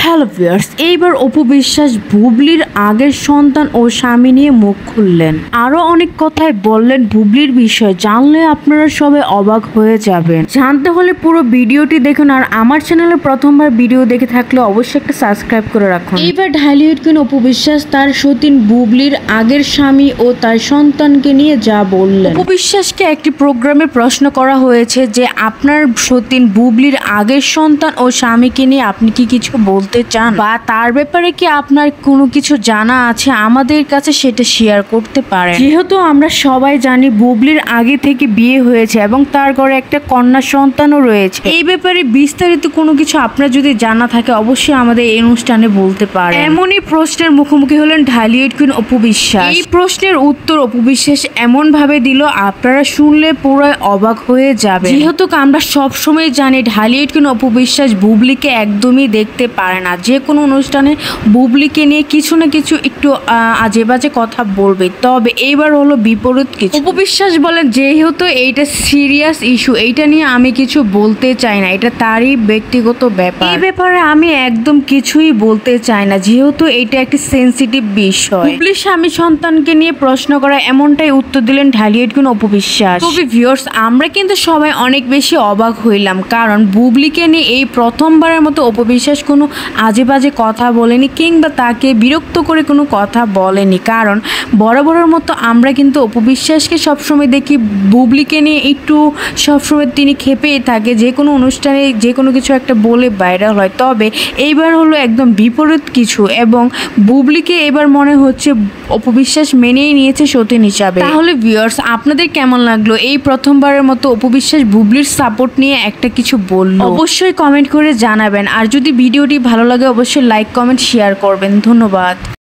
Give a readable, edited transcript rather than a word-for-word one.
Hello viewers, এইবার অপু বিশ্বাস বুবলির আগের সন্তান ও স্বামী নিয়ে মুখ খুললেন। আরো অনেক কথাই বললেন বুবলির বিষয়ে, জানলে আপনারা সবাই অবাক হয়ে যাবেন। জানতে হলে পুরো ভিডিওটি দেখুন, আর আমার চ্যানেলে প্রথমবার ভিডিও দেখে থাকলে অবশ্যই একটা সাবস্ক্রাইব করে রাখুন। এইবার ঢালিউড কুইন অপু বিশ্বাস তার সতীন বুবলির আগের স্বামী ও তার সন্তানকে নিয়ে যা বললেন। অপু বিশ্বাসকে একটি প্রোগ্রামে প্রশ্ন করা হয়েছে যে আপনার সতীন বুবলির আগের সন্তান ও স্বামীকে নিয়ে আপনি কি কিছু বলতে চান, বা তার ব্যাপারে কি আপনার কোনো কিছু জানা আছে, আমাদের কাছে সেটা শেয়ার করতে পারেন। যেহেতু আমরা সবাই জানি বুবলির আগে থেকে বিয়ে হয়েছে এবং তার ঘরে একটা কন্যা সন্তানও রয়েছে, এই ব্যাপারে বিস্তারিত কোনো কিছু আপনার যদি জানা থাকে অবশ্যই আমাদের এই অনুষ্ঠানে বলতে পারেন। এমনই প্রশ্নের মুখোমুখি হলেন ঢালিউড কুইন অপু বিশ্বাস। এই প্রশ্নের উত্তর অপু বিশ্বাস এমন ভাবে দিল, আপনারা শুনলে পুরো অবাক হয়ে যাবে। যেহেতু আমরা সবসময় জানি ঢালিউড কুইন অপু বিশ্বাস বুবলিকে একদমই দেখতে পারে না, যে কোনো অনুষ্ঠানে বুবলিকে নিয়ে কিছু না কিছু একটু আজে বাজে কথা বলবে। তবে এইবার হলো বিপরীত কিছু। অপু বিশ্বাস বলেন যেহেতু এইটা সিরিয়াস ইস্যু, এইটা নিয়ে আমি কিছু বলতে চাই না, এটা তারই ব্যক্তিগত ব্যাপার, এই ব্যাপারে আমি একদম কিছুই বলতে চাই না, যেহেতু এটা একটি সেন্সিটিভ বিষয়। বুবলির স্বামী সন্তানকে নিয়ে প্রশ্ন করা এমনটাই উত্তর দিলেন ঢালিউড কুইন অপু বিশ্বাস। তবে ভিউয়ার্স, আমরা কিন্তু সবাই অনেক বেশি অবাক হইলাম, কারণ বুবলিকে নিয়ে এই প্রথমবারের মতো অপু বিশ্বাস কোনো আজে বাজে কথা বলেনি কিংবা তাকে বিরক্ত করে কোনো কথা বলেনি। কারণ বরাবরের মতো আমরা কিন্তু অপু বিশ্বাসকে সবসময় দেখি বুবলিকে নিয়ে একটু সবসময় তিনি খেপেই থাকে, যে কোনো অনুষ্ঠানে যে কোনো কিছু একটা বলে ভাইরাল হয়। তবে এইবার হলো একদম বিপরীত কিছু, এবং বুবলিকে এবার মনে হচ্ছে অপু বিশ্বাস মেনেই নিয়েছে সতীন হিসাবে। তাহলে ভিউয়ার্স, আপনাদের কেমন লাগলো এই প্রথমবারের মতো অপু বিশ্বাস বুবলির সাপোর্ট নিয়ে একটা কিছু বললো? অবশ্যই কমেন্ট করে জানাবেন, আর যদি ভিডিওটি ভালো লাগে অবশ্যই লাইক কমেন্ট শেয়ার করবেন। ধন্যবাদ।